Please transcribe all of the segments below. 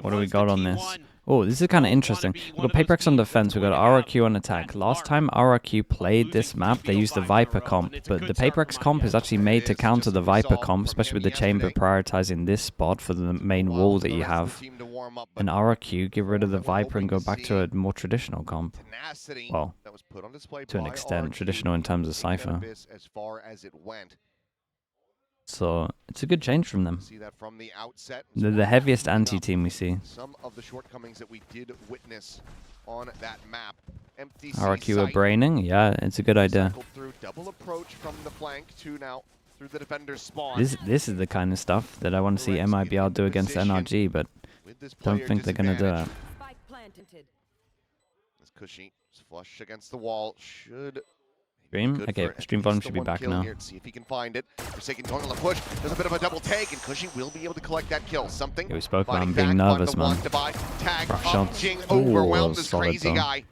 What do we got on this? Oh, this is kind of interesting. We've got PRX on defense. We've got RRQ on attack. Last time RRQ played this map, they used the Viper comp, but the PRX comp is actually made to counter the Viper comp, especially with the chamber prioritizing this spot for the main wall that you have. And RRQ, get rid of the Viper and go back to a more traditional comp. Well, to an extent, traditional in terms of Cypher. So it's a good change from them. They're the heaviest anti-team we see. Some of the shortcomings that we did witness on that map. RRQ are braining, yeah, it's a good idea. Double approach from the flank to now through the defender's spawn. This is the kind of stuff that I want to see MIBR do against NRG, but don't think they're gonna do it. This Cushy flush against the wall should. Stream? Okay, stream volume should be back now. Here to see if he can find it. Forsaken going on the push. There's a bit of a double take, and Cushy will be able to collect that kill. Something. Yeah, we spoke about him being nervous, man. Tag shots. Jing overwhelmed this solid, crazy though. guy.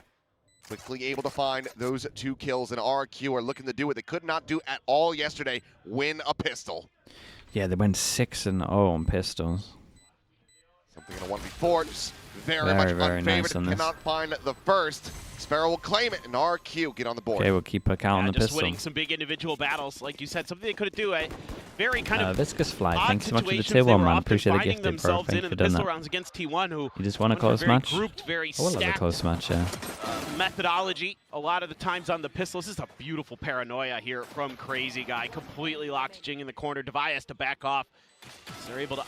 Quickly able to find those 2 kills, and RRQ are looking to do what they could not do at all yesterday: win a pistol. Yeah, they went 6-0 on pistols. Something in a 1v4. Just very much unfavored. Nice on this. Cannot find the first. Sparrow will claim it, and RRQ get on the board. Okay, we'll keep a count on the just pistol. winning some big individual battles, like you said, something they couldn't do. A very kind of Viscous Fly, thanks so much for the situations tier they 1, were man. often Appreciate the finding gift, bro. themselves Thank in you for the doing pistol that. rounds against T1, who You just want a went close for very match? grouped, very I love a stacked, close match, yeah. methodology. A lot of the times on the pistols, this is a beautiful paranoia here from Crazy Guy. Completely locks Jing in the corner. Devi has to back off. So they're able to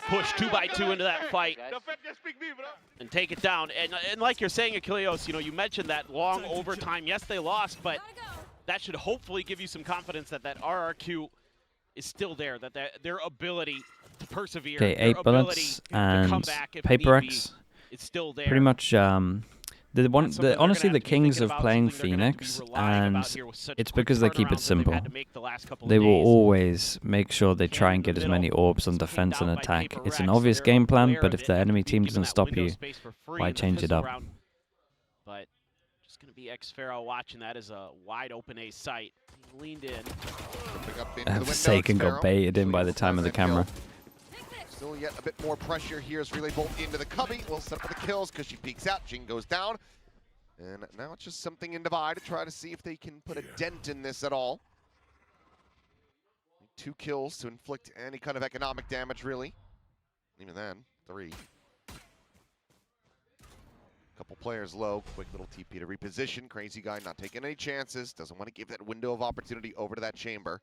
push 2x2 into that fight and take it down. And like you're saying, Achilleos, you know, you mentioned that long overtime. Yes, they lost, but that should hopefully give you some confidence that that RRQ is still there, that their ability to persevere, Okay, their 8 bullets and PRX. it's still there. Pretty much, honestly, the kings of playing Phoenix, and it's because they keep it simple. They will always make sure they try and get as many orbs on defense and attack. It's an obvious game plan, but if the enemy team doesn't stop you, why change it up? But just going to be X-Pharaoh watching that as a wide open A site. He leaned in. Forsaken got baited in by the time of the camera. Still yet a bit more pressure here as Relay Bolt into the cubby. Will set up for the kills because she peeks out. Jing goes down. And now it's just something in Divide to try to see if they can put a dent in this at all. 2 kills to inflict any kind of economic damage, really. Even then, 3. Couple players low. Quick little TP to reposition. Crazy Guy not taking any chances. Doesn't want to give that window of opportunity over to that chamber.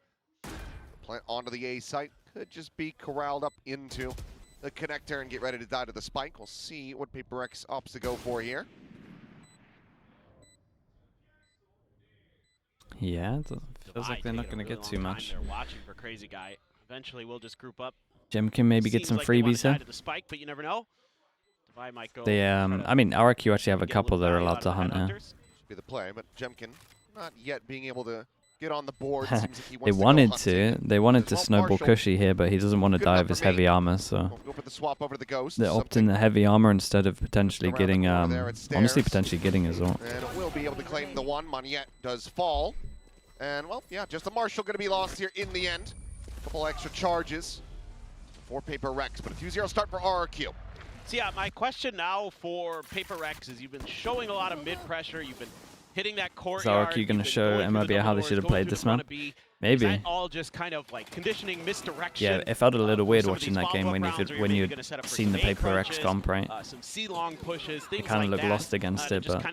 Plant onto the A site. Could just be corralled up into the connector and get ready to die to the spike. We'll see what PRX opts to go for here. Yeah, it feels like they're not going to get too much. They're watching for Crazy Guy. Eventually, we'll just group up. Jim can maybe get some freebies here. The spike, but you never know. Might go They, I mean, RRQ actually have a couple that are allowed to hunt here. Should be the play, but Jemkin not yet being able to get on the board. Seems like he wants They wanted to snowball Cushy here, but he doesn't want to die with his heavy armor, so go for the swap over to the Ghost. they're opting the heavy armor instead of potentially getting, honestly, potentially getting his ult. And will be able to claim the 1. Moniette does fall. And, well, yeah, just a Marshall going to be lost here in the end. A couple extra charges for PRX, but a 2-0 start for RRQ. So yeah, my question now for PRX is you've been showing a lot of mid-pressure, you've been hitting that courtyard. Is RRQ going to show MIB how they should have played this map? Maybe. Is that all just kind of like conditioning, misdirection? Yeah, it felt a little weird watching that game when you'd seen the PRX comp, right? Some C-long pushes, things you kind of like look lost against it, but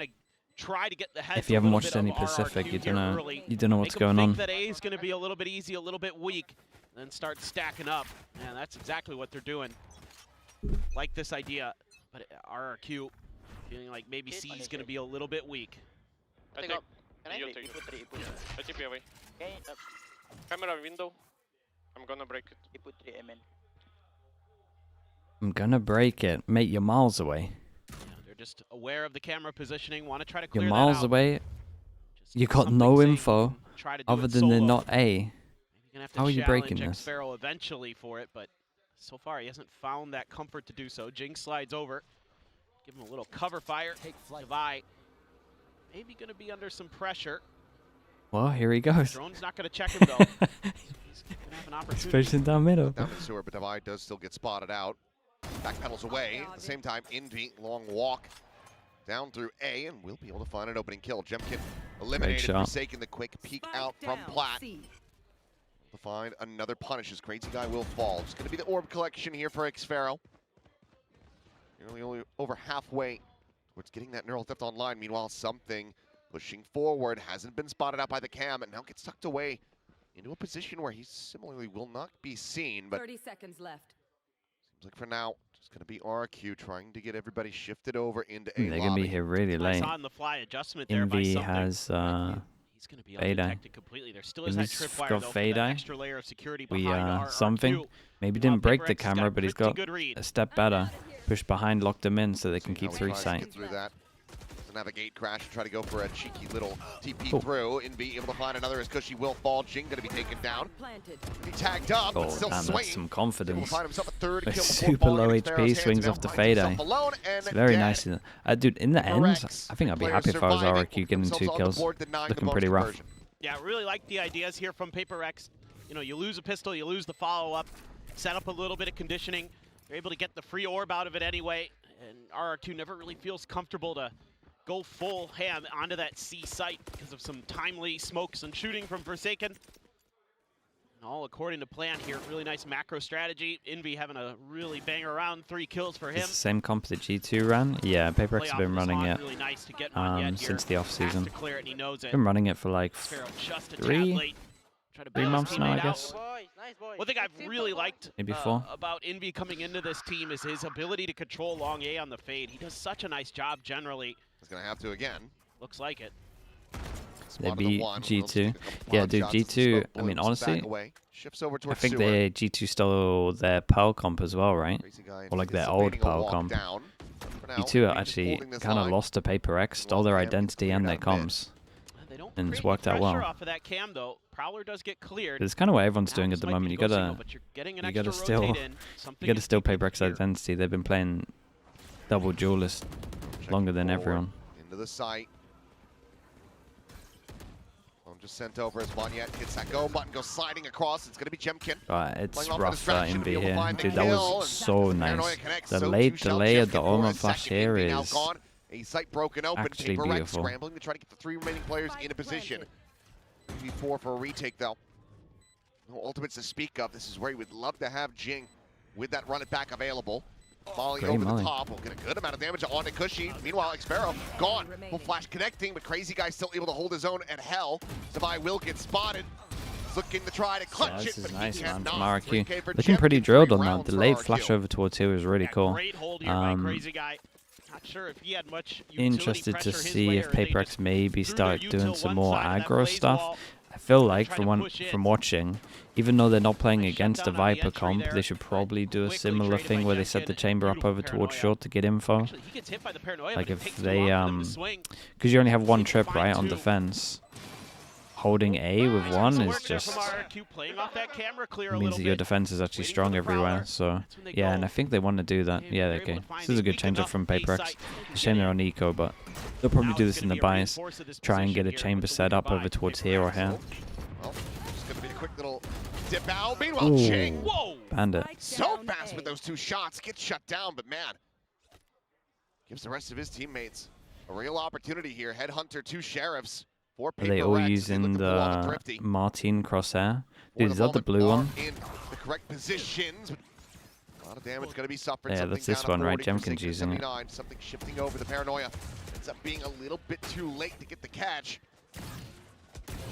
try to get the heads if you haven't watched any Pacific, you don't know what's going on. Think that A is going to be a little bit easy, a little bit weak, then start stacking up. And that's exactly what they're doing. Like this idea, but RRQ feeling like maybe C is going to be a little bit weak. I take. You take. I TP away. Camera window. I'm gonna break it. I'm gonna break it. Mate, you're miles away. Yeah, they're just aware of the camera positioning, want to try to clear You're that miles out. away. Just You got no info other than they're not A. How are you breaking this? Sparrow eventually for it, but so far he hasn't found that comfort to do so. Jing slides over, give him a little cover fire. Devi maybe going to be under some pressure. Well, here he goes. Drone's not going to check him though. He's going to have an opportunity. Explosion down middle. Down the sewer, but Devi does still get spotted out. backpedals away. At the same time, Envy, long walk down through A, and we'll be able to find an opening kill. Jemkin eliminated, Forsaken the quick peek out from Plat. To find another punish as Crazy Guy will fall. It's going to be the orb collection here for Xfero. Nearly only over halfway towards getting that neural theft online. Meanwhile, something pushing forward, hasn't been spotted out by the cam, and now gets tucked away into a position where he similarly will not be seen. But 30 seconds left. Seems like for now, just going to be RRQ trying to get everybody shifted over into A. They're going to be here really late. On the fly adjustment there Envy by has he's going to be undetected completely. There still is that tripwire got though, Fade Eye. extra layer of security behind something. Maybe didn't break the camera, but he's got read. a step better. Push behind, locked them in so they can keep 3 sight. Doesn't have a gate crash to try to go for a cheeky little TP through. Envy able to find another as Cushy will fall. Jing going to be taken down. He tagged up, but still damn, that's some confidence. Find himself a third kill Super low HP, swings off the Fade Eye. It's very nice. Dude, in the end, I think I'd be happy if I was RRQ getting 2 kills. Looking pretty rough. Yeah, I really like the ideas here from PRX. You know, you lose a pistol, you lose the follow-up, set up a little bit of conditioning. You're able to get the free orb out of it anyway, and RR2 never really feels comfortable to go full ham onto that C site because of some timely smokes and shooting from Forsaken. And all according to plan here. Really nice macro strategy. Envy having a really bang around 3 kills for him. It's the same comp that G2 ran. Yeah, PRX have been running it really nice to get since the off-season. Been running it for like 3 months now, I guess. One thing I've really liked maybe 4 about Envy coming into this team is his ability to control long A on the fade. He does such a nice job generally. He's going to have to again. Looks like it. They beat G2. Yeah, dude, G2, I mean, honestly, I think they G2 stole their Pearl comp as well, right? Or like their old Pearl comp. G2 actually kind of lost to PRX, stole their identity and their comms. And it's worked out well. Off of that cam, though. Prowler does get cleared. It's kind of what everyone's doing at the moment. You gotta steal PRX identity. They've been playing double duelist longer than everyone. Into the site. Just sent over as Vanyet hits that go button, goes sliding across. It's going to be Jemkin. Right, it's rough for Envy here. Dude, that was so nice. The late delay of the Omen flash here is a site broken open. actually PRX beautiful. Scrambling to try to get the 3 remaining players in a position. Maybe 4 for a retake, though. No ultimates to speak of. This is where he would love to have Jing with that run it back available. Falling over the top will get a good amount of damage onto Cushy. Meanwhile, Xfero gone. Full flash connecting, but Crazy Guy still able to hold his own at Hell. Savai will get spotted. Looking to try to clutch it, but nice, he man, cannot. from RRQ. Looking pretty drilled on that. The late flash over towards here was really cool. Great hold here by Crazy Guy. Not sure if he had much interested to see if PRX maybe start doing some more aggro stuff. I feel like from watching, even though they're not playing against the Viper comp, they should probably do a similar thing where they set the chamber up over towards short to get info. Like if they, because you only have 1 trip, right, on defense. Holding A with 1 is just means that your defense is actually strong everywhere. So yeah, and I think they want to do that. Yeah, okay. This is a good change up from PRX. It's a shame they're on eco, but they'll probably do this in the bias. Try and get a chamber set up over towards here or here. Well, just gonna be a quick little dip out. Meanwhile, Jing, Bandit. So fast with those 2 shots, gets shut down, but man, gives the rest of his teammates a real opportunity here. Headhunter 2 sheriffs. Are they all using the Martin crosshair? Dude, is that the blue one? In the correct positions. A lot of damage going to be suffered. Yeah, that's this one, right? Jemkin's using it. Something shifting over the paranoia. Ends up being a little bit too late to get the catch.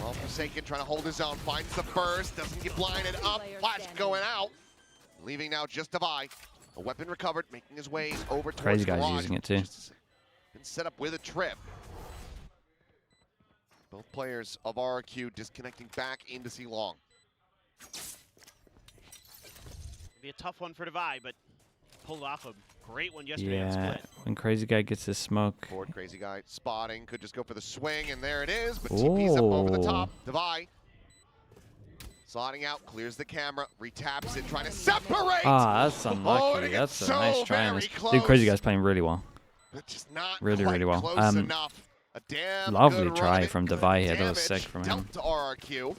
Well, Forsaken trying to hold his own. Finds the burst. Doesn't get blinded up. Flash going out. Leaving now just Devi. A weapon recovered. Making his way over towards Crazy Guy's using it too. Been set up with a trip. Both players of RRQ disconnecting back into C long. Be a tough one for Devi, but pulled off a great one yesterday on Yeah, split. when Crazy Guy gets his smoke. Forward Crazy Guy spotting, could just go for the swing, and there it is, but TP's up over the top. Devi sliding out, clears the camera, retaps it, trying to separate! Ah, that's unlucky. That's a nice try on this. Dude, Crazy Guy's playing really well. But just not really well. close enough. A damn lovely good try run from Devi here. That was damage sick from him. dealt to RRQ.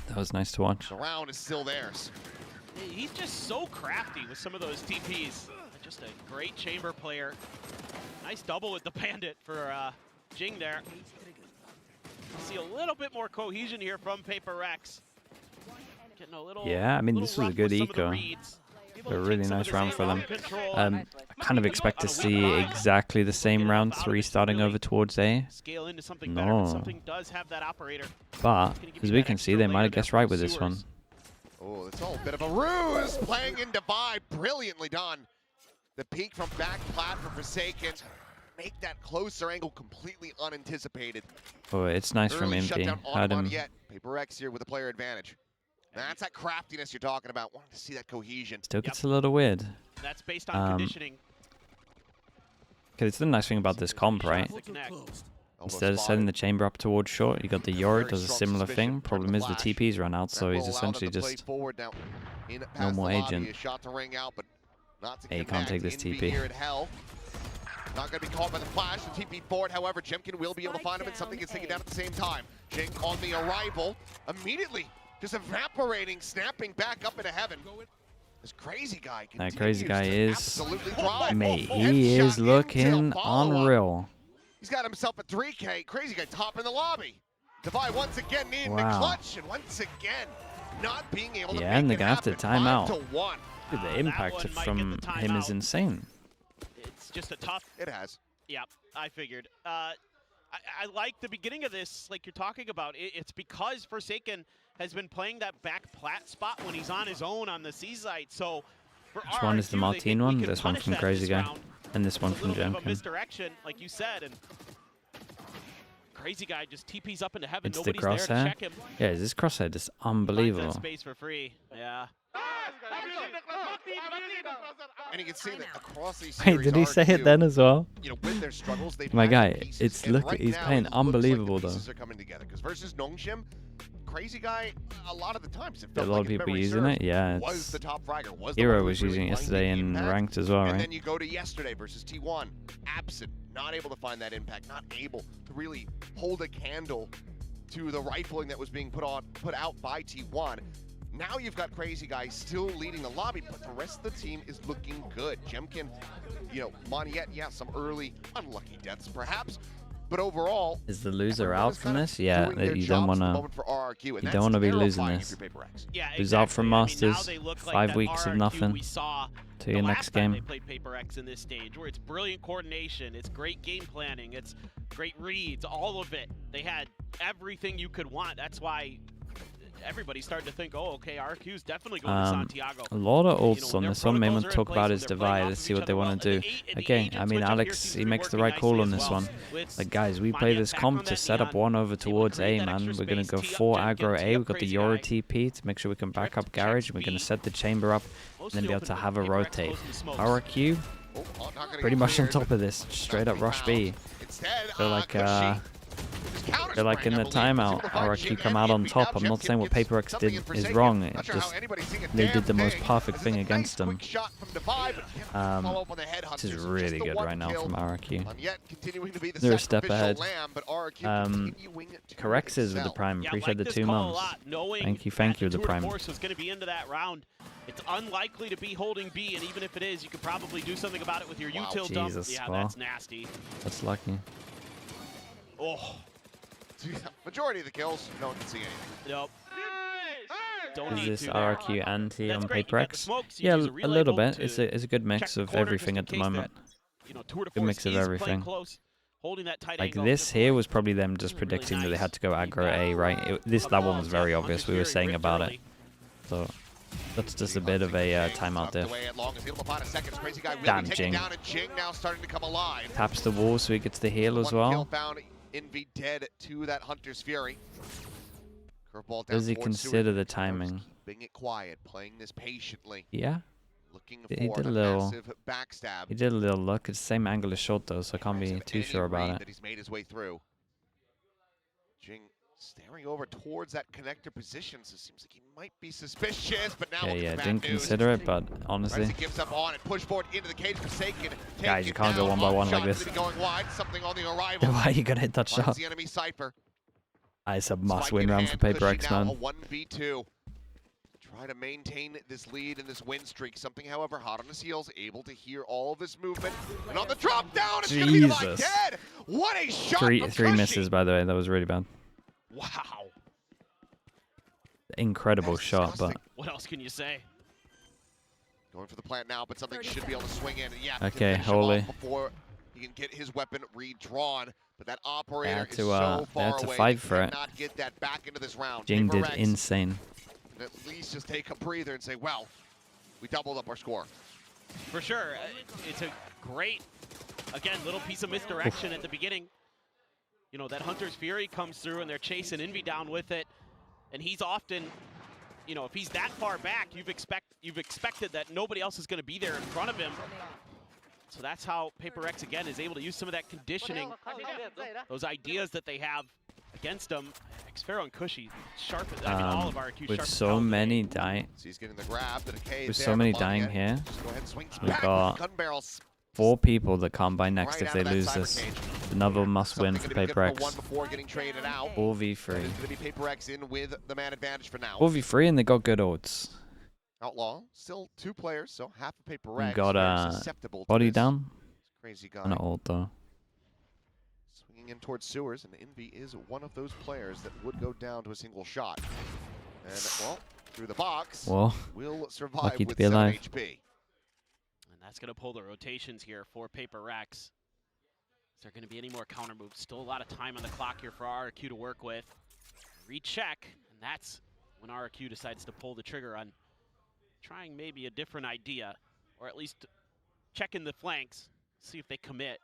That was nice to watch. The round is still theirs. He's just so crafty with some of those TPs. Just a great chamber player. Nice double with the bandit for Jing there. See a little bit more cohesion here from PRX. Getting a little, yeah, I mean, this was a good eco. A really nice round for them. I kind of expect to see exactly the same round 3 starting over towards A. No. But, as we can see, they might have guessed right with this one. Oh, it's all a bit of a ruse. Playing in Divide. Brilliantly done. The peek from back plat for Forsaken. Make that closer angle completely unanticipated. Oh, it's nice from MP. Had him. PRX here with a player advantage. That's that craftiness you're talking about. Wanting to see that cohesion. Still gets a little weird. That's based on conditioning. Because it's the nice thing about this comp, right? Instead of setting the chamber up towards short, you got the Yori does a similar thing. Problem is the TP's run out, so he's essentially just no more agent. Hey, you can't take this TP. Not going to be caught by the flash. The TP forward, however, Jimkin will be able to find him, and something gets taken down at the same time. Jing on the arrival, immediately just evaporating, snapping back up into heaven. This crazy guy. That crazy guy is, dry. mate, he is looking unreal. He's got himself a 3K. Crazy guy top in the lobby. Divide once again needing the clutch, and once again not being able to make and they're it gonna have to time out. 5-1. Dude, the impact from him is insane. It's just a tough. It has. Yeah, I figured. I like the beginning of this, like you're talking about. It's because Forsaken has been playing that back plat spot when he's on his own on the C site. So for which one is the Martine one? This one from Crazy Guy, and this one from Jemkin. Misdirection, like you said, and Crazy Guy just TP's up into heaven. It's the Nobody's there to crosshair. check him. Yeah, this crosshair is unbelievable. Space for free. Yeah. And you can see that across these Wait, did he say it then as well? You know, with their struggles, they've My had guy, pieces, it's and look, right he's now, playing it looks unbelievable like the though. pieces are coming together because versus Nongshim, Crazy Guy, a lot of the times it A felt lot like of people memory using serves, it. Yeah, was it's the top fragger, was the Hero one who was really using it finding yesterday in impact. ranked as well, And right? then you go to yesterday versus T1, absent, not able to find that impact, not able to really hold a candle to the rifling that was being put out by T1. Now you've got Crazy Guy still leading the lobby, but the rest of the team is looking good. Jemkin, you know, Moniette, yeah, some early unlucky deaths perhaps, but overall, is the loser out from this? Yeah, you don't want to. You don't want to be losing this. Yeah, Lose out from Masters. I mean, 5 weeks of nothing. To your next game. They played PRX in this stage, where it's brilliant coordination, it's great game planning, it's great reads, all of it. They had everything you could want. That's why everybody started to think, oh, okay, RRQ's definitely going to Santiago. A lot of ults on this one. Maybe we'll talk about his divide. Let's see what they want to do. Again, I mean, Alex, he makes the right call on this one. Like, guys, we play this comp to set up one over towards A, man. We're going to go 4 aggro A. We've got the Yoro TP to make sure we can back up Garage. We're going to set the chamber up and then be able to have a rotate. RRQ, pretty much on top of this. Straight up rush B. They're like in the timeout, RRQ come out on top. I'm not saying what PRX did is wrong. It just they did the most perfect thing against them. This is really good right now from RRQ. They're a step ahead. Correxes with the prime. Appreciate the 2 months. Thank you with the prime. It's unlikely to be holding B, and even if it is, you could probably do something about it with your util dump. Yeah, that's nasty. That's lucky. Oh. Majority of the kills, no one can see anything. Nope. Is this RRQ anti on PRX? Yeah, a little bit. It's a good mix of everything at the moment. Good mix of everything. Like this here was probably them just predicting that they had to go aggro A, right? That one was very obvious. We were saying about it. So that's just a bit of a timeout there. Damn, Jing. Taps the wall so he gets the heal as well. Envy dead to that Hunter's Fury. Curveball down. Does he consider the timing? Keeping it quiet, playing this patiently. Yeah. Looking He for did a a little massive backstab. He did a little look. It's the same angle as short though, so I can't be too sure about it. That he's made his way through. Jing staring over towards that connector position, so it seems like he might be suspicious, but now yeah, didn't consider it, but honestly. He gives up on it, push forward into the cage, Forsaken. Guys, you can't go 1 by 1 like this. Going wide, something on the arrival. Why are you gonna hit that shot? The enemy Cypher. It's a must-win round for PRX, man. A 1v2. try to maintain this lead and this win streak. Something, however, hot on his heels, able to hear all of this movement. And on the drop down, it's going to be Divide dead. What a shot from Three misses, by the way. That was really bad. Wow. Incredible shot, but... What else can you say? Going for the plant now, but something should be able to swing in. And yeah, okay, holy. Before he can get his weapon redrawn. But that operator is to, so far to away. fight for it. Not get that back into this round. Jing did insane. At least just take a breather and say, well, we doubled up our score. For sure. It's a great, again, little piece of misdirection at the beginning. You know, that Hunter's Fury comes through and they're chasing Envy down with it. And he's often, you know, if he's that far back, you've expected that nobody else is going to be there in front of him. So that's how PRX, again, is able to use some of that conditioning, those ideas that they have against them. Xfero and Cushy, sharp, I mean, all of RRQ with sharp. So many dying. So he's getting the grab, the decay with so many dying here. Just go ahead and swing We've got gun barrels. 4 people that can't buy next if they lose this. Another must win for PRX. 4v3. It's going to be PRX in with the man advantage for now. 4v3 and they got good odds. Outlaw, still 2 players, so half of PRX. We got body down. Crazy guy. Not old though. Swinging in towards sewers, and Envy is one of those players that would go down to a single shot. And well, through the box, will survive lucky with to be alive. 7 HP. And that's going to pull the rotations here for PRX. Is there going to be any more counter moves? Still a lot of time on the clock here for RRQ to work with. Recheck, and that's when RRQ decides to pull the trigger on trying maybe a different idea, or at least checking the flanks, see if they commit.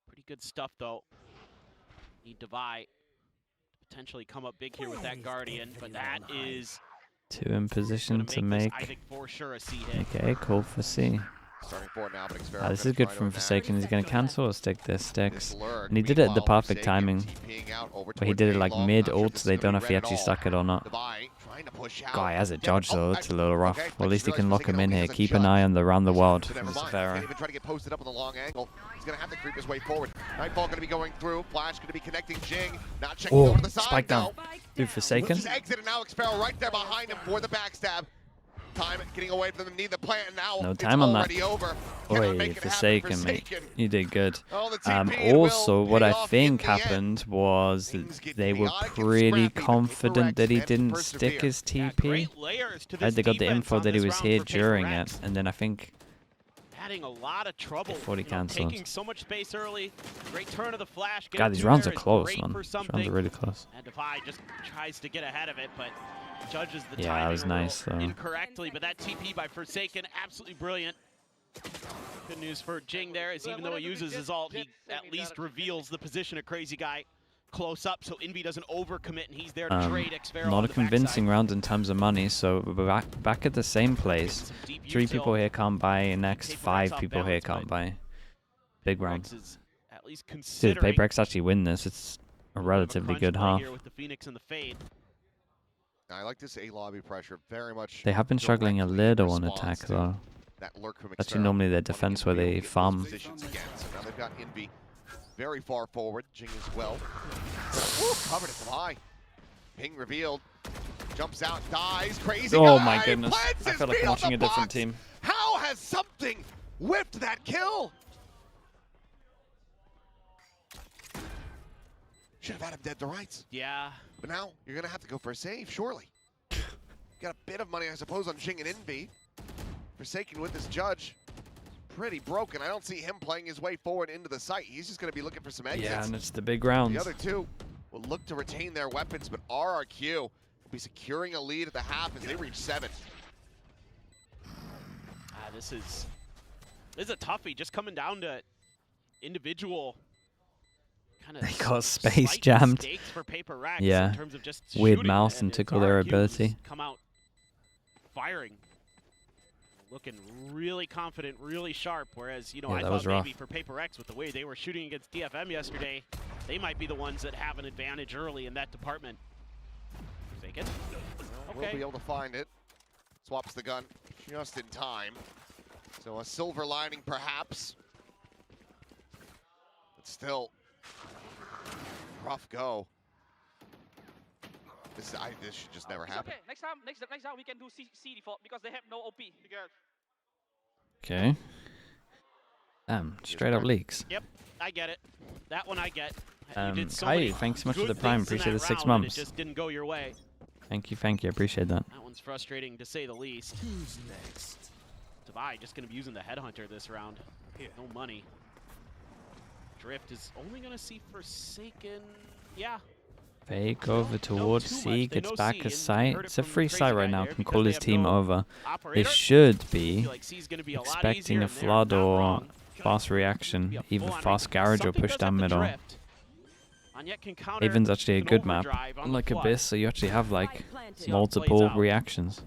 Pretty good stuff, though. Need Divide to potentially come up big here with that Guardian, but that is 2 in position to make. I think for sure a C hit. Okay, cool for C. Starting forward now, but This is good from Forsaken. He's going to cancel or stick this sticks. And he did it at the perfect timing. But he did it like mid-ult, so they don't know if he actually stuck it or not. Guy has a dodge though, it's a little rough. Well, at least he can lock him in here. Keep an eye on the round the world from Xfero. Try to get posted up on the long angle. He's going to have to creep his way forward. Nightfall going to be going through. Flash going to be connecting Jing. Not checking over the side. Spike down. Dude, Forsaken. Just exit, and now Xfero right there behind him for the backstab. Time getting away from them, need the plant now. No time on that. Over. Oi, Forsaken, mate. You did good. Also, what I think happened was they were pretty confident that he didn't stick his TP. They got the info that he was here during it, and then I think adding a lot of trouble. Before he cancelled. Taking so much space early. Great turn of the flash. God, these rounds are close, man. These rounds are really close. And Divide just tries to get ahead of it, but judges the timing that was nice, though. Incorrectly. But that TP by Forsaken, absolutely brilliant. Good news for Jing there is even though he uses his ult, he at least reveals the position of Crazy Guy close up, so Envy doesn't overcommit, and he's there to trade Xfero. Not a convincing round in terms of money, so we're back at the same place. 3 people here can't buy, next 5 people here can't buy. Big round. Dude, PRX actually win this. It's a relatively good half. I like this A lobby pressure very much. They have been struggling a little on attack though. Actually, normally their defense where they farm. So now they've got Envy very far forward. Jing as well. Ooh, covered at the high. Ping revealed. Jumps out, dies. Crazy guy. Oh my goodness! I felt like watching a different team. How has something whipped that kill? Should have had him dead to rights. Yeah. But now you're gonna have to go for a save, surely. Got a bit of money, I suppose, on Jing and Envy. Forsaken with this judge. Pretty broken. I don't see him playing his way forward into the site. He's just gonna be looking for some exits. Yeah, and it's the big round. The other 2 will look to retain their weapons, but RRQ will be securing a lead at the half as they reach 7. This is a toughie, just coming down to individual kind of they got space jammed. For PRX yeah, in terms of just weird mouse and tickle their ability. Come out firing, looking really confident, really sharp. Whereas I thought maybe for PRX with the way they were shooting against DFM yesterday, they might be the ones that have an advantage early in that department. Forsaken. We'll be able to find it. Swaps the gun just in time. So a silver lining perhaps. But still, rough go. This should just never happen. Okay, next time we can do C default because they have no OP. Okay. Damn, straight up leaks. Yep, I get it. That one I get. You did so Kai, many thanks so much for good the prime. things in Appreciate the that 6 round, and months. It just didn't go your way. Thank you, I appreciate that. That one's frustrating to say the least. Who's next? Devi just going to be using the headhunter this round. No money. Drift is only going to see Forsaken. Yeah. Fake over towards C, gets back a and site. heard it It's a from free Crazy site Guy right now, there can because call they his have team no over. They operator. should I be feel like C's gonna be a lot expecting easier, a and they're flood not or wrong. fast reaction, Be a either full-on fast ring. garage or Something push does down have to middle. drift. Onyet can counter Haven's actually a with an good map, overdrive on the unlike flood. Abyss, so you actually have like See how it plays multiple out. reactions.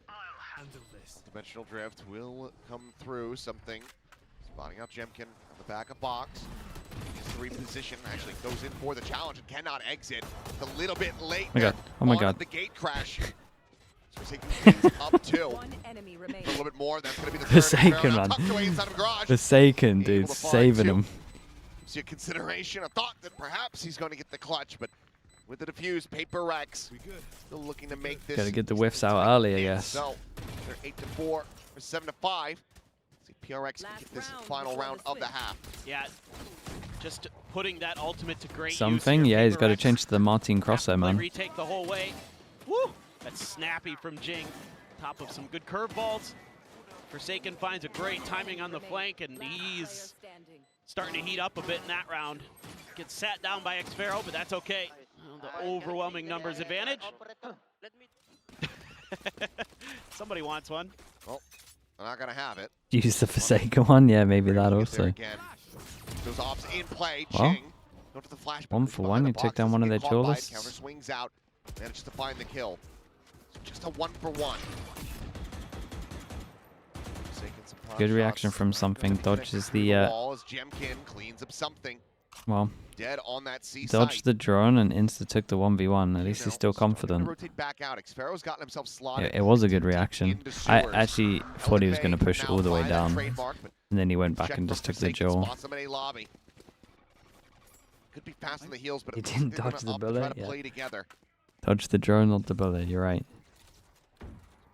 I'll handle this. Dimensional drift will come through. Something spotting out Jemkin at the back of box. Just the reposition actually goes in for the challenge and cannot exit. It's a little bit late. Oh my god! Oh my on god! The gate crash. So we're taking things up two. One enemy For a remaining. little bit more. That's going to be the Forsaken, third. man. Tucked away inside of the garage. Forsaken, Able dude, to find saving two. him. See a consideration, a thought that perhaps he's going to get the clutch, but with the defuse, PRX still looking to make this. Gotta get the whiffs out early, I guess. So they're 8-4 or 7-5. See PRX can get this final round of the half. Yeah, just putting that ultimate to great Something? use here. Yeah, he's got to PRX change to the Martin have to crosshair, play man. Retake the whole way. Woo! That's snappy from Jing. Top of some good curveballs. Forsaken finds a great timing on the flank, and he's starting to heat up a bit in that round. Gets sat down by Xfero, but that's okay. The overwhelming numbers advantage. Somebody wants one. Well, they're not going to have it. Use the Forsaken one? Yeah, maybe that also. Again. Those ops in play. Well, Jing. Go to the flashback. 1 for 1, you took down one of their duelists. Counter swings out. Manages to find the kill. Just a 1 for 1. Good reaction from Something. Dodges the, Jemkin cleans up Something. well, Dead on that C dodged site. the drone and insta took the 1v1. At least he's still confident. Rotate back out. Xfero's gotten himself slotted. It was a good reaction. into I sewers. actually thought he was going to push Now all the way by that down. trademark, but And then he went back check and for just took the Forsaken, jaw. spots him in a lobby. Could be fast on the heels, but He it looks didn't like they're dodge gonna the opt to try bullet, to yeah. play together. Dodged the drone, not the bullet. You're right.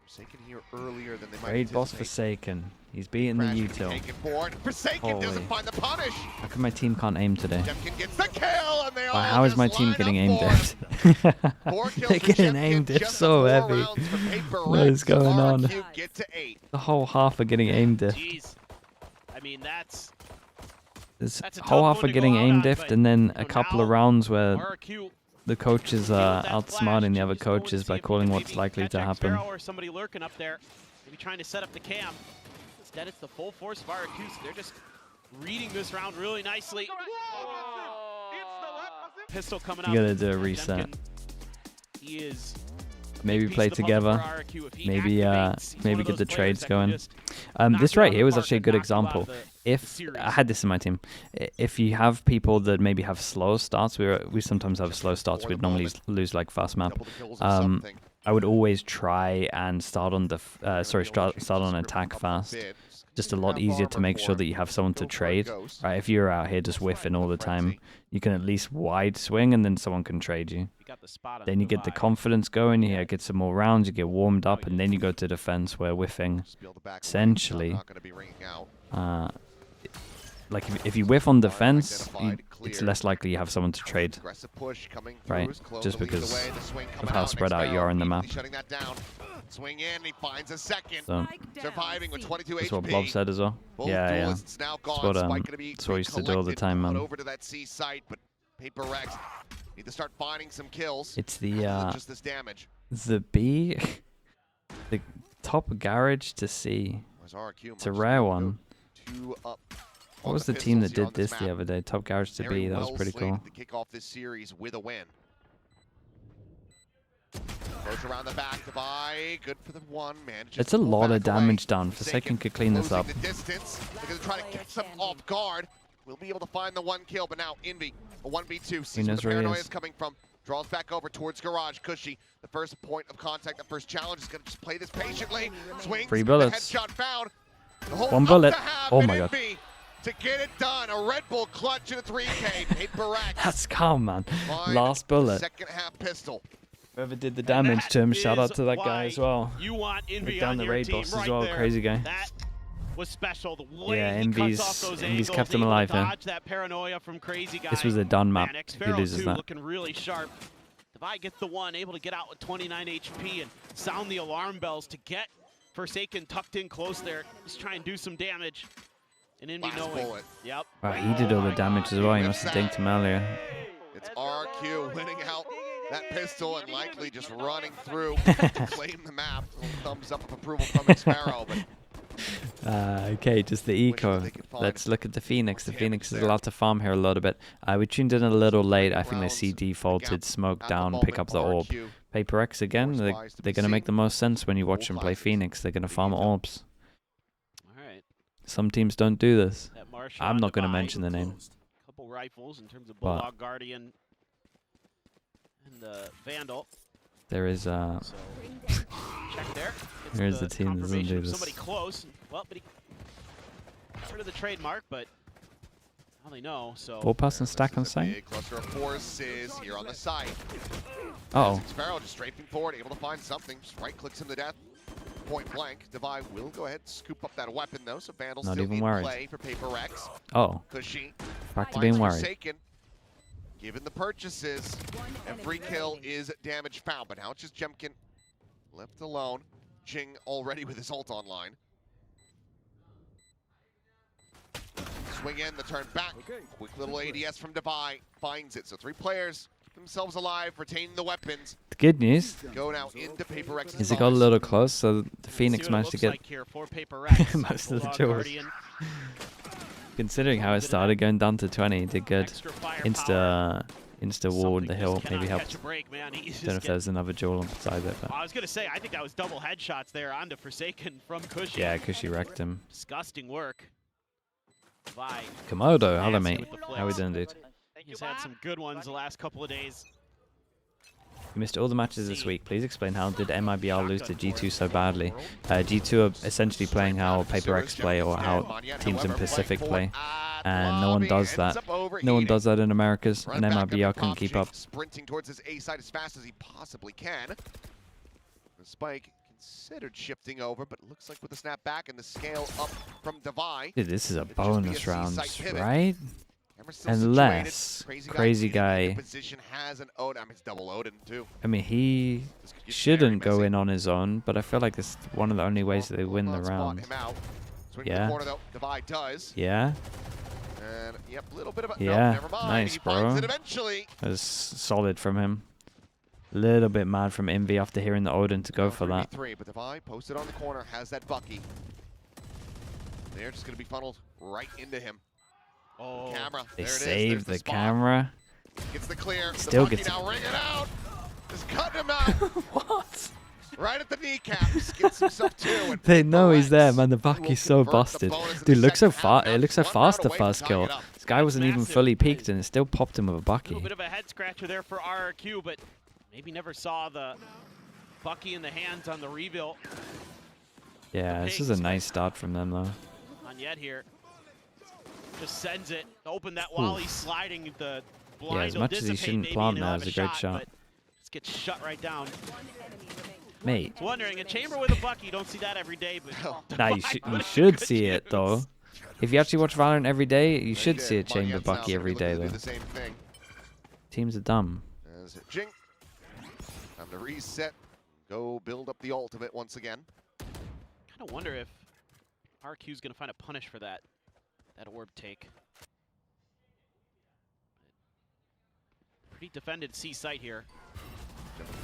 Forsaken here earlier than they might Raid boss anticipate. Forsaken. He's beating the Crash gonna be util. taken forward. Forsaken Holy. doesn't find the punish. How come my team can't aim today? Jemkin gets the kill, and they all How is just my team line getting up aimed for him. at? 4 kills They're for getting Jemkin, aimed at just so 4 heavy. rounds for PRX. What is going on? RRQ get to 8. The whole half are getting aimed at. Jeez. I mean, that's There's That's a whole tough half one are to go getting out aim on, diffed, but, and then you a know, couple of now rounds where RRQ the coaches are outsmarting the other coaches by calling what's likely to happen. Or somebody lurking up there, maybe trying to set up the cam. Instead, it's the full force of RRQ, so they're just reading this round really nicely. Pistol coming You out. gotta do a reset. Jemkin, he is Maybe piece play of the puzzle together. for RRQ. If he Maybe activates, he's maybe one of get the those players trades that can going. just knock This you out right of here the was park actually a and good knock you out of example. the If series. I had this in my team, if you have people that maybe have slow starts, we sometimes have slow starts. We'd normally lose like fast map. Double the kills of Something. I would always try and start on the start on attack Up a fast. bit. Just a lot easier to make sure that you have someone to trade. Right, if you're out here just whiffing all the time, you can at least wide swing and then someone can trade you. You got the spot on Then you get the Divide. confidence going, you get some more rounds, you get warmed up, and then you go to defense where whiffing, Spiel the back essentially, not gonna be ringing out. like if you whiff on defense, Identified, it's clear. less likely you have someone to trade. Aggressive push coming through, Right, is close, just leads because away, the swing of coming how out, spread out you Xfero are in the immediately map. Shutting that down. Swing in, he finds a second. So Surviving with 22 that's HP. what Blob said as well. Both Yeah. duelists now gone. what, Spike gonna be that's what I used to do all the collected, time, brought man. over to that C site, but PRX need to start finding some kills. It's rather the than just this damage. B, the top garage to C. Whereas RRQ It's a might rare just go one. 2 up What on was the team that pistols here did on this map. the other day? Top garage to Very B. That was well pretty slated cool. to kick off this series with a win. Goes around the back to buy. Good for the one. Manages It's to a pull lot back of damage away. done. Forsaken could clean this up. Closing the distance. They're going to try to catch them off guard. We'll be able to find the one kill, but now Envy, a 1v2. Sees where knows the where he paranoia is. is coming from. Draws back over towards Garage. Cushy, the first point of contact, the first challenge is going to just play this patiently. Swings. Free the bullets. headshot found. The whole One up bullet. to half, Oh and my god. Envy to get it done. A Red Bull clutch in a 3K. PRX. That's calm, man. Find Last bullet. Second half pistol. Whoever did the damage to him, shout out to that guy as well. You want Envy Down on the your raid team boss right as well, there. crazy guy. That was special. The way Yeah, he cuts off those Envy's angles, kept him able to alive here. dodge that paranoia from Crazy Guy. This was a done map. Man, He Xpero loses too, that. looking really sharp. Devi gets the one, able to get out with 29 HP and sound the alarm bells to get Forsaken tucked in close there. Just try and do some damage. And Envy Last knowing. bullet. Yep. Wow, he did all the damage as well. He must have dinked him earlier. It's RRQ winning out that pistol and likely just running through to claim the map. A little thumbs up of approval from Xpero, but Okay, just the eco. Let's look at the Phoenix. The Phoenix is allowed to farm here a little bit. We tuned in a little late. I think they see defaulted, smoke down, pick up the orb. PRX again, they're going to make the most sense when you watch them play Phoenix. They're going to farm orbs. All right. Some teams don't do this. That Marshall I'm on not going to Devi. mention the name. Couple rifles in terms of But- Bulldog Guardian and the Vandal. There is So check there. Gets Here's the team that doesn't confirmation do of this. somebody close. Well, but he got rid of the trademark, but now they know. So Four person stack on site. big cluster of forces here on the side. Oh, Xpero just strafing forward, able to find something. Just right clicks him to death. Point blank. Devi will go ahead and scoop up that weapon though. So Vandal's Not still even in worried. play for PRX. oh, Cushy. back to being worried. Forsaken. Given the purchases, every kill is damage found. But now it's just Jemkin left alone. Jing already with his ult online. Swing in, the turn back. Quick little ADS from Devi. Finds it. So 3 players themselves alive, retaining the weapons. The good news Go now into PRX. is it got a little close, so the Phoenix managed to get like here for PRX. most of the Bulldog kills. Guardian, Considering how it started going down to 20, did good. extra firepower. Insta walled the Something hill, just maybe cannot helped. catch a break, man. He's Don't know just if there's another jewel beside it, but I was gonna say, I think that was double headshots there onto Forsaken from Cushy. yeah, because she wrecked him. Disgusting work by. Komodo, hello Nancy mate. with the How we flicks. doing, dude? He's had some good ones the last couple of days. You missed all the matches this week. Please explain how did MIBR lose to G2 so badly? G2 are essentially playing how PRX play or how teams in Pacific play. And no one does that. No one does that in Americas, and MIBR couldn't keep up. Sprinting towards his A side as fast as he possibly can. The spike considered shifting over, but it looks like with the snap back and the scale up from Devi. Dude, this is a It'd just be bonus C-site round, pivot. right? Camera's still Unless situated. Crazy in Guy, the position has an Odin. I mean, it's double Odin too. I mean, he This could get shouldn't very go messy. in on his own, but I feel like it's one of the only ways that they win the Let's spot round. him out. Swing to Yeah. the corner though. Devi does. Yeah, And yep, a little bit of a Yeah, no, never mind. nice, He finds bro. it eventually. that was solid from him. Little bit mad from Envy after hearing the Odin to go for that. 3v3, but Devi posted on the corner, has that Bucky. They're just gonna be funneled right into him. Oh, Camera. They there it is. saved There's the spot. camera. Gets the clear. Still the Bucky gets now ring it out. Just cutting him out. What? Right at the kneecaps. Gets himself 2. And They know he's there, man. The will Bucky's so convert the busted. bonus in Dude, the looks so second half. fast. It looks so One fast round the away from first tying kill. it up. This guy wasn't even massive. fully peaked and it still popped him with a a Bucky. little bit of a head scratcher there for RRQ, but maybe never saw the Bucky in the hands on the reveal. Yeah, this is a nice start from them though. Not yet here. Just sends it. Open that while he's sliding. The blind Yeah, as will much as he dissipate, shouldn't maybe, plant and he'll that, have it's a great shot. but just gets shut right down. Mate, Wondering, a chamber with a Bucky, you don't see that every day, but nah, you should see it though. If you actually watch Valorant every day, you should see a chamber Money Bucky now, every so day they're gonna though. do the same thing. Teams are dumb. As it Jing. Time to reset. Go build up the ultimate once again. kind of wonder if RQ's going to find a punish for that orb take. Pretty defended C site here.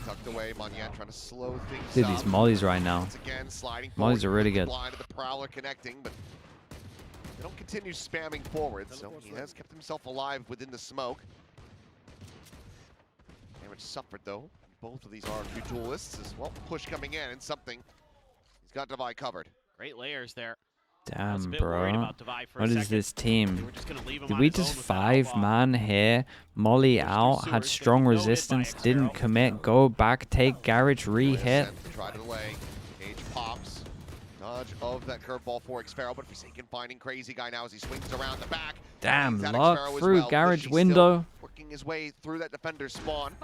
Tucked away, Monyan trying to slow things Dude, up. these mollies right now. Once again, sliding Mollies forward, are really good. Blind to the Prowler connecting, but they don't continue spamming forward, so he has kept himself alive within the smoke. Damage suffered though. Both of these RQ duelists as well. Push coming in and something. He's got Devi covered. Great layers there. I was a Damn, bit worried bro. about Devi for What a is second. this They team? were just gonna leave him Did on we his just own with that outlaw. 5-man here? Molly Pushed through out, sewers, had gonna strong be noted by resistance, Xpero. didn't commit, go back, take garage, re-hit. Try to delay. Cage pops. Dodge of that curveball for Xfero, but Forsaken finding Crazy Guy now as he swings around the back. Damn, He's at lock Xfero as through well. garage Fishy window. still working his way through that defender's spawn.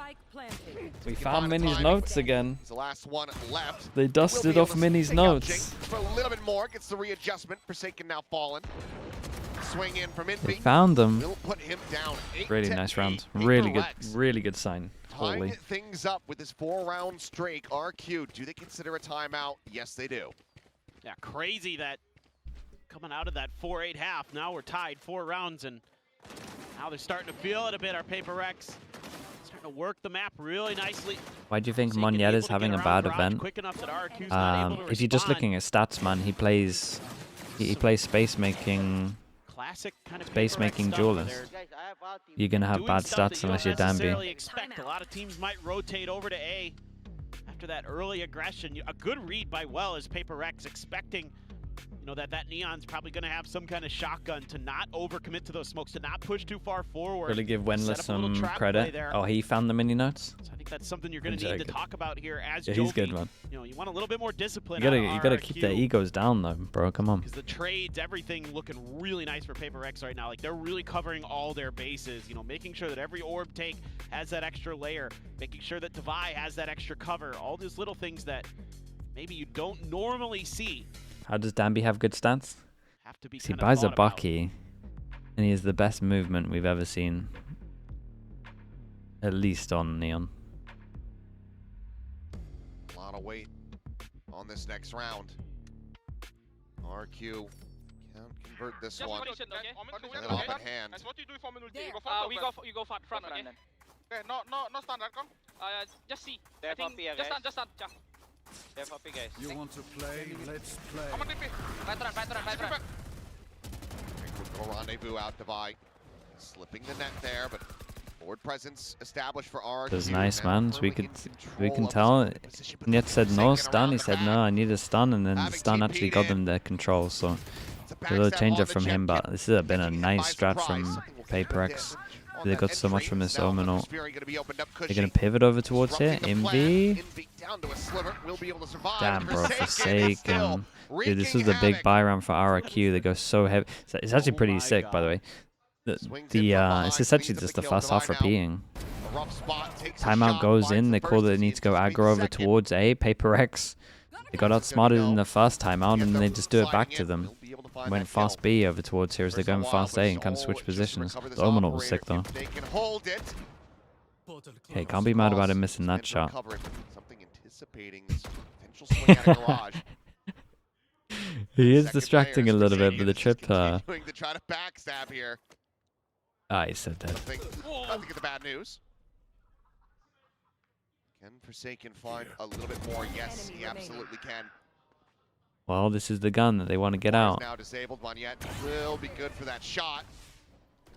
We Can found find the Minnie's timing. notes again. He's the last one left. They Will dusted be off able to Minnie's take out notes. Jinx for a little bit more. Gets the readjustment. Forsaken now fallen. Swing in from They Envy. found them. Will put him down. Really 8-8. nice round. Paper Really good. Rex Really good sign. tying Holy. things up with this 4-round streak. RQ, do they consider a timeout? Yes, they do. Yeah, crazy that coming out of that 4-8 half. Now we're tied 4 rounds, and now they're starting to feel it a bit. Our Paper X starting to work the map really nicely. Why do you think Forsaken Monyet able is to having get a around bad Garage event? quick enough that RRQ's not able to If you're just respond. looking at stats, man, he plays space making. Classic kind of space Paper X making stuff duelist. where they're You're gonna have doing bad stuff that stats you unless don't you're necessarily Danby. expect. A lot of teams might rotate over to A after that early aggression. A good read by Well as Paper X, expecting that Neon's probably going to have some kind of shotgun to not overcommit to those smokes, to not push too far forward. Really give set Wendler up a little some trap credit. play there. Oh, he found the mini notes. So I think that's something you're going to Yeah, need to good. talk about here as Yeah, Jovi. he's good, man. You want a little bit more discipline. You gotta keep their egos down, though, bro. Come on. Because the trades, everything looking really nice for Paper X right now. Like, they're really covering all their bases, making sure that every orb take has that extra layer, making sure that Devi has that extra cover, all these little things that maybe you don't normally see. How does Danby have good stats? Have to be He kind of buys a thought about. Bucky, and he has the best movement we've ever seen. At least on Neon. A lot of weight on this next round. RQ can convert this Just one. position, okay? And then off in hand. What do you do for minute? You go front, okay? Okay, no standard, come. Just see. They're I think puppy, I just guess. stand, yeah. They're poppy, guys. You want to play? Let's play. I'm on TP. Right run. Quick little rendezvous out Devi. Slipping the net there, but forward presence established for RRQ. That's nice, Now man. So we firmly in can control tell. of the position, but Niet said no Forsaken stun. around He the said back. no, I need a stun, and then the Having stun actually got TP'd them the control. So It's a a little backstab change on up the from him, jet but this has been a Taking it nice by strat from surprise. We'll Paper get X. on They that got so much entry. from this Now Omen ult. Fury gonna be opened up They're cushy. gonna pivot over towards here. Disrupting the plan. Envy. Envy down to a sliver. Will be able to survive. Damn, bro, Forsaken is Forsaken. still Dude, this was wreaking the big havoc. buy round for RRQ. They go so heavy. It's actually Oh pretty my sick, by the God. way. Swings in from behind, It's essentially cleans up just the the kill. first half Devi now. repeating. A rough spot, takes a Timeout shot, goes finds in. the They call first. that it needs to go Anticipates aggro the over second. towards A. Paper X. They got outsmarted in the first timeout, and then they just do it back to them. Went fast B over towards here as they're going fast A and kind of switch positions. The Omen ult was sick, though. They can hold it. Portal Okay, closed. can't be mad about him Cross, missing that and shot. recover it. Something anticipating this potential swing at a garage. He is Second distracting a layers, little bit, but the Forsaken is trip. just continuing to try to backstab here. He said that. Nothing at the bad news. Can Forsaken find a little bit more? Yes, he absolutely can. Well, this is the gun that they want to get Bar is out. now disabled. Monyet will be good for that shot.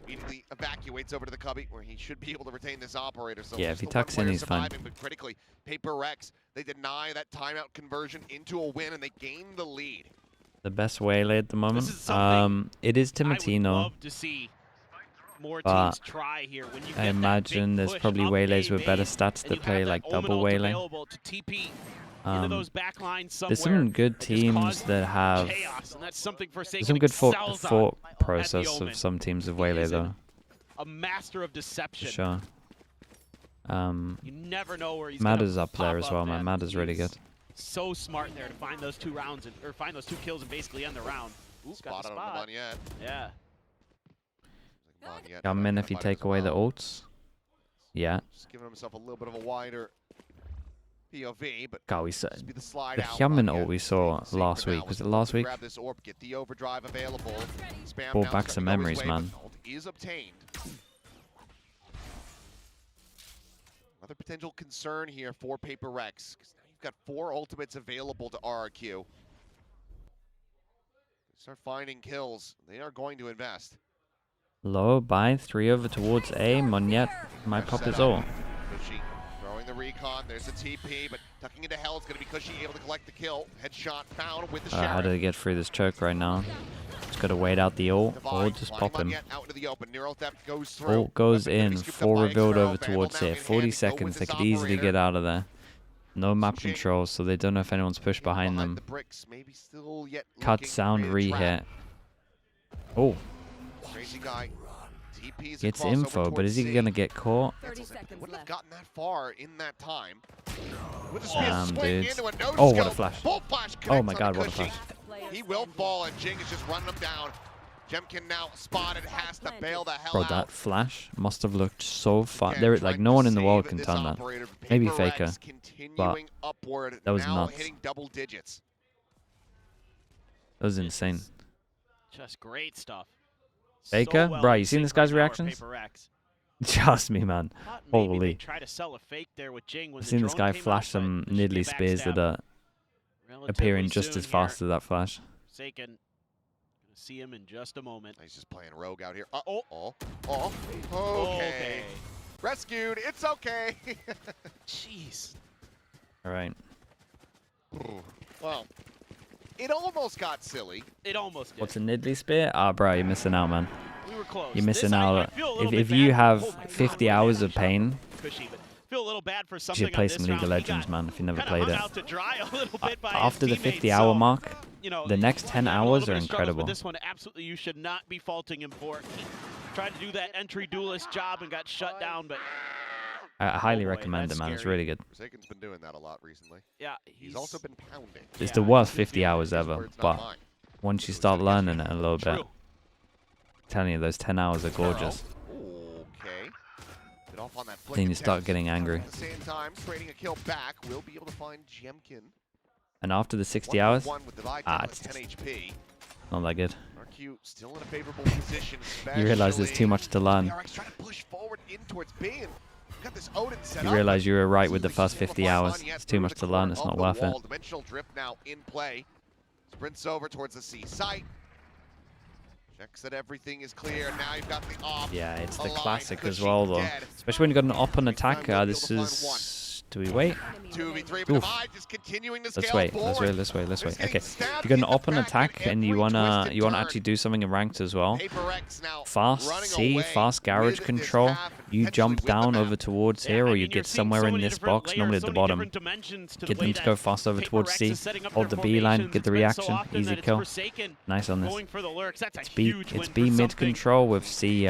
Immediately evacuates over to the cubby where he should be able to retain this operator. So Yeah, just if he the tucks one in, player he's fine. surviving, but critically, Paper Rex, they deny that timeout conversion into a win and they gain the lead. The best waylay at the moment. This is something It is I would Timotino. love to see more but teams try here. When you get I that imagine big there's push probably up waylays A with better main, stats and that you play have like that Omen double ult waylay. available to TP into Um, those back lines There's somewhere some good and just teams cause that have. chaos, and that's something There's Forsaken some good excels on. thought process Omen. of some teams of He waylay is though. A master of For deception. sure. You never know where he's Madder's gonna up there pop as up, well, man. Madder's really He's good. So smart there to find those 2 rounds or find those 2 kills and basically end the round. Ooh, got Spot the on spot. Monyet. Yeah. Monyet Come in if you identified take as away the well. ults. Yeah. Just giving himself a little bit of a wider POV, but God, we saw just be the slide the out. Hyamin Monyet ult we staying saw safe last for now. week. Was it Looking last to week? Grab this orb, get the overdrive available. Spam Brought now back some starting to go his memories, way, man. but ult is obtained. Another potential concern here for Paper Rex, because now you've got 4 ultimates available to RRQ. Start finding kills. They are going to invest. Low by 3 over towards A. Monyet might pop his ult. Cushy throwing the recon. There's the TP, but tucking into hell. It's going to be Cushy able to collect the kill. Headshot found with the How Sheriff. do they get through this choke right now? Just gotta wait out the ult, Divide, or just finding pop him. Monyet out into the open. Neuro theft goes through. Ult goes Weapon gonna be in, scooped up 4 by revealed Xfero. over Vandal towards now here. in hand 40 to go with seconds, they this could easily operator. get out of there. No map control, so they don't know if anyone's pushed behind them. The bricks, maybe still yet Cut looking sound for a re-hit. trap. Oh, Crazy guy. TP's gets across over info, but towards is he C. gonna get caught? 30 seconds Wouldn't have left. gotten that far in that time. Would just be a Damn, swing dudes. into a no Oh, what a scope. flash. Full flash Oh my connects god, on the what a cushy. flash. He will fall, and Jing is just running him down. Jemkin now spotted, has to bail the hell Bro, out. that flash must have looked so fun. Again, There, like, trying no to one in the world save can this turn that. operator. Maybe PRX Faker, continuing upward, that was now nuts. hitting double digits. That was insane. Just great stuff. Faker? well Bro, in you seen sync this guy's right now are reactions? PRX. Trust me, man. Thought maybe they Holy. tried to sell a fake there with Jing when I've the seen this drone guy came flash out, some but there should be a niddly spears that backstab are relatively appearing just soon as fast here. as that flash. Forsaken. Gonna see him in just a moment. He's just playing rogue out here. Oh. Okay. Rescued. It's okay. Jeez. All right. Well, it almost got silly. It almost did. What's a niddly spear? Ah, bro, you're missing out, man. We were close. You're missing This, I out. feel a little If bit you bad. have Oh my God, 50 what a hours of shot. pain, Cushy, but feel a little bad for you something should play on some this League of round. He Legends, got man, if you never kinda played hung it. out to dry a little bit by After his the teammates, 50 hour so, mark, you know, the next 10 having a hours little are bit of struggles, incredible. But this one, absolutely, you should not be faulting him for. He tried to do that entry duelist job and got shut down, but I highly boy, recommend it, that's man. It's scary. really good. Forsaken's been doing that a lot recently. yeah, He's also been pounding. It's Yeah, the worst he's been 50 doing hours His ever, words, not but mine. once you start learning it a little bit, true. I'm telling you, those 10 hours are gorgeous. Okay. Get off on that flick Then you start attempt. getting angry. At the same time, trading a kill back, will be able to find Jemkin. And after the 60 hours, One with the Vital ah, at it's 10 HP. not that good. RRQ still in a favorable position. You realize there's too much to learn. PRX trying to push forward in towards B, and got this Odin set You up, realize but you were right with the Sliggy first still 50 able to find hours. one, yet It's too through much the to learn. corner It's of not the worth it. wall. Dimensional drift now in play. Sprints over towards the C site. Checks that everything is clear. Now you've got the op. Yeah, it's the alive. classic as Cushy well, though. dead. Especially when you got an op on attack. Time will be This able to find is... Do we wait? 2v3, but Oof. Divide just continuing to Let's scale wait. forward. Let's wait. Let's wait. Let's They're wait. getting Okay. stabbed You got an in the op on back attack, at and you every wanna twisted actually turn. do something in ranked as well. PRX now Fast running C, away fast garage with this control. half and You potentially jump with the down map. over towards Yeah, here, I or mean, you you're get seeing somewhere so in many this different box, layers, normally at so the many bottom. different dimensions to the Get way them to that go fast over towards C. PRX is setting up Hold their the B line, formations. get the It's been so reaction. often Easy that it's kill. Forsaken Nice on this. going for the lurks. That's a It's B, huge win it's for B mid something. control with C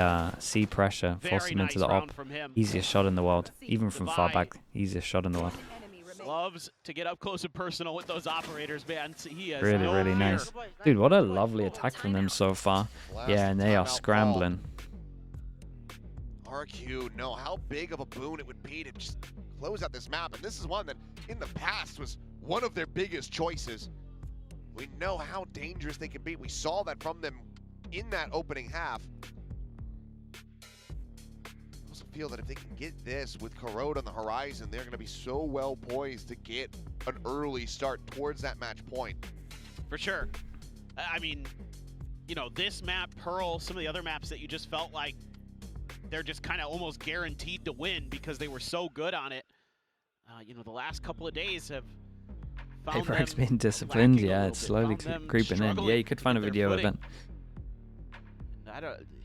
pressure, Very force him into nice the round op. from him. Easiest shot in the world, even from far Divide. back. Easiest shot in the world. Loves to get up close and personal with those operators, man. He has Really, no really fear. nice. Dude, what a lovely attack from them so far. Last Yeah, and they are timeout scrambling. call. RRQ know how big of a boon it would be to just close out this map, and this is one that in the past was one of their biggest choices. We know how dangerous they can be. We saw that from them in that opening half. I also feel that if they can get this with Corrode on the horizon, they're going to be so well poised to get an early start towards that match point. For sure. I mean, you know, this map, Pearl, some of the other maps that you just felt like they're just kind of almost guaranteed to win because they were so good on it. You know, the last couple of days have found PRX them being disciplined, lacking a yeah, little it's bit, slowly found them creeping in. Yeah, struggling you could to find a get their video footing. event.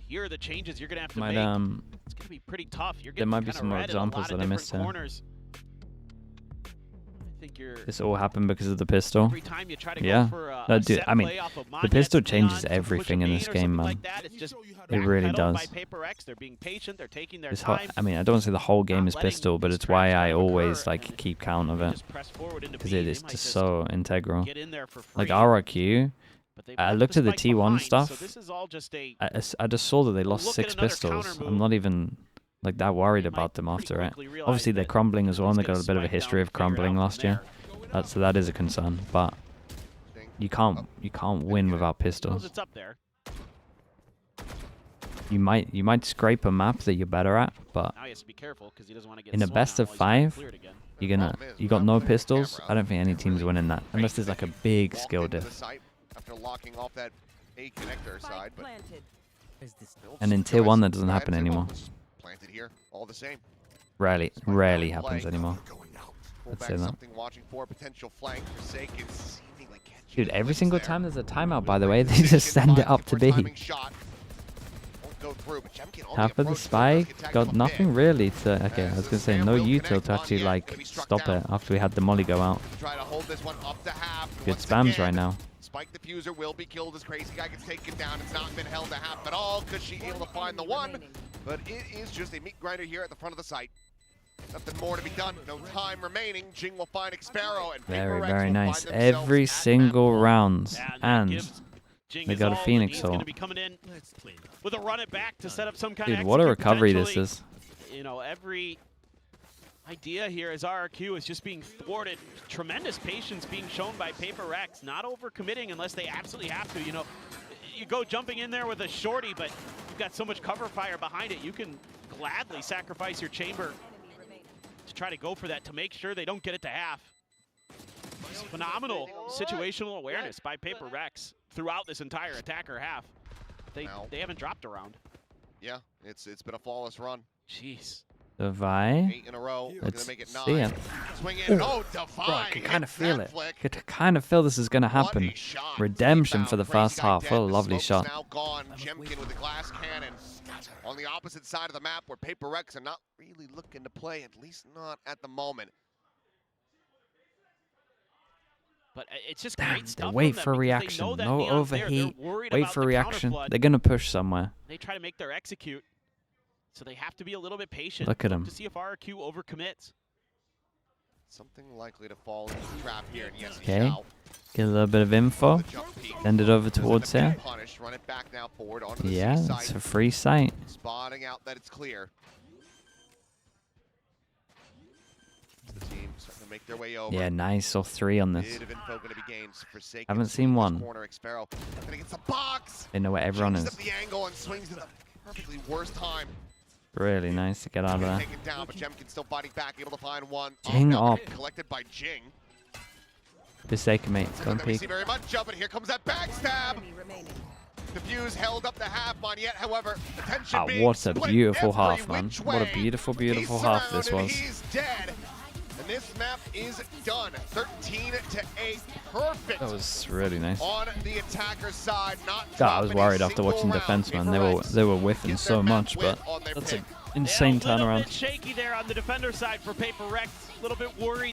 Here are the changes you're gonna have to Might make. It's gonna be pretty tough. You're there getting might be kinda some more red in a examples lot of that I missed different here. corners. I think you're This all happened because of the pistol. every time you try to Yeah. go for a, No, a dude, set I mean, play off of the Monet's pistol Neon changes to push a everything in main this or game, something man. like that, it's just It really backpedaled does. by PRX. They're being patient. They're taking their This whole, time. I mean, I don't want to say the whole game not is letting pistol, but these it's why traps I kind of always occur, like and keep count of they it, just press forward into because B. it They is might just just so integral. get in there for Like free. RRQ, But they've I left looked at the spike T1 behind, stuff. So this is all just a I just saw that they lost Look at 6 another pistols. counter I'm move. not even like that worried They might about them pretty after it. quickly realize Obviously they're that crumbling as well, and he's they got gonna a bit of a spike down history and of figure it out crumbling from last year. there. So that is a concern, but you can't win without He knows pistols. it's up there. You might scrape a map that you're better at, but Now he has to be careful because he doesn't want to get in a swung best on of while he's trying to 5, clear it again. you got no pistols. I don't think any team's winning that unless there's like a big Walked skill into the diff. site after locking off that A connector side, but Planted. And in tier 1 that doesn't happen anymore. Planted here, all the same. Rarely happens anymore. Pull I'd back say that. something, watching for a potential flank. Forsaken seemingly catching Dude, the every glimpse single there. time there's a timeout, by Will the way, break they just position, send it finds up a to good B. timing shot. Won't go through, but Jemkin on Half of the approach spike does get tagged got up a nothing bit. really to. Okay, I was gonna say no Will util connect to on actually Yet, like gonna be struck stop down. it after we had the molly go out. Try to hold this one up to half. Good Once spams again, right now. Spike diffuser will be killed as Crazy Guy gets taken down. It's not been held to half at all because she able to find the one, but it is just a meat grinder here at the front of the site. Nothing more to be done. No time remaining. Jing will find Xpero and Very, PRX very will nice. find themselves Every at single map round, Yeah, that and gives Jing they his got a all, and Phoenix he's going ult. to be coming in with a run it back to set up some kind Dude, of what a execute recovery this potentially. is. You know, every idea here is RRQ is just being thwarted. Tremendous patience being shown by PRX, not overcommitting unless they absolutely have to. You know, you go jumping in there with a shorty, but you've got so much cover fire behind it, you can gladly sacrifice your chamber to try to go for that to make sure they don't get it to half. Just phenomenal situational awareness by PRX throughout this entire attacker half. They haven't dropped a round. Yeah, it's been a flawless run. Jeez. Devi. 8 in a row. Let's Gonna make it see 9. it. Swing in. Oh, Bro, I Divine. could kind of hits feel that it. flick. Could kind of feel this is gonna What happen. a shot. Redemption Rebound. for the Crazy first Guy half. dead. What a The lovely smoke is shot. now gone. Jemkin with the glass cannon on the opposite side of the map where PRX are not really looking to play, at least not at the moment. But it's just Damn, great they stuff wait from for them because they reaction. know that No Neon's there. overheat. They're worried Wait about for the reaction. counterflood. They're gonna push somewhere. They try to make their execute, so they have to be a little bit patient. Look at Look him. to see if RRQ overcommits. Something likely to fall into the trap here, and yes, he Okay. shall. Get a little bit of info. The jump peek. Send it over Doesn't towards end up here. being punished. Run it back now forward onto the Yeah, C it's site. a free sight. Spotting out that it's clear. The team starting to make their way over. Yeah, nice. Or 3 on this. Bit of info going to be gained. Forsaken Haven't seen swings one. Corner Xpero. Gonna get some box. They know where everyone Changes is. up the angle and swings at the perfectly worst time. Really nice to get out of there. Taken down, but Jemkin still fighting back, able to find one. Jing now up. collected by Jing. Forsaken, mate. Don't That we see peek. very much of it. Here comes that backstab. The fuse held up the half on Yet, however, attention Ah, being what a split beautiful every half, man. which What a way. beautiful, beautiful He's half this surrounded, was. He's dead. And this map is done. 13-8. Perfect. That was really nice. On the attacker's side, not God, I was dropping a worried after single watching round. defense, man. PRX They were whiffing get so their map much, win but on their that's pick. an insane Yeah, a little turnaround. bit shaky there on the defender side for PRX. A little bit worried.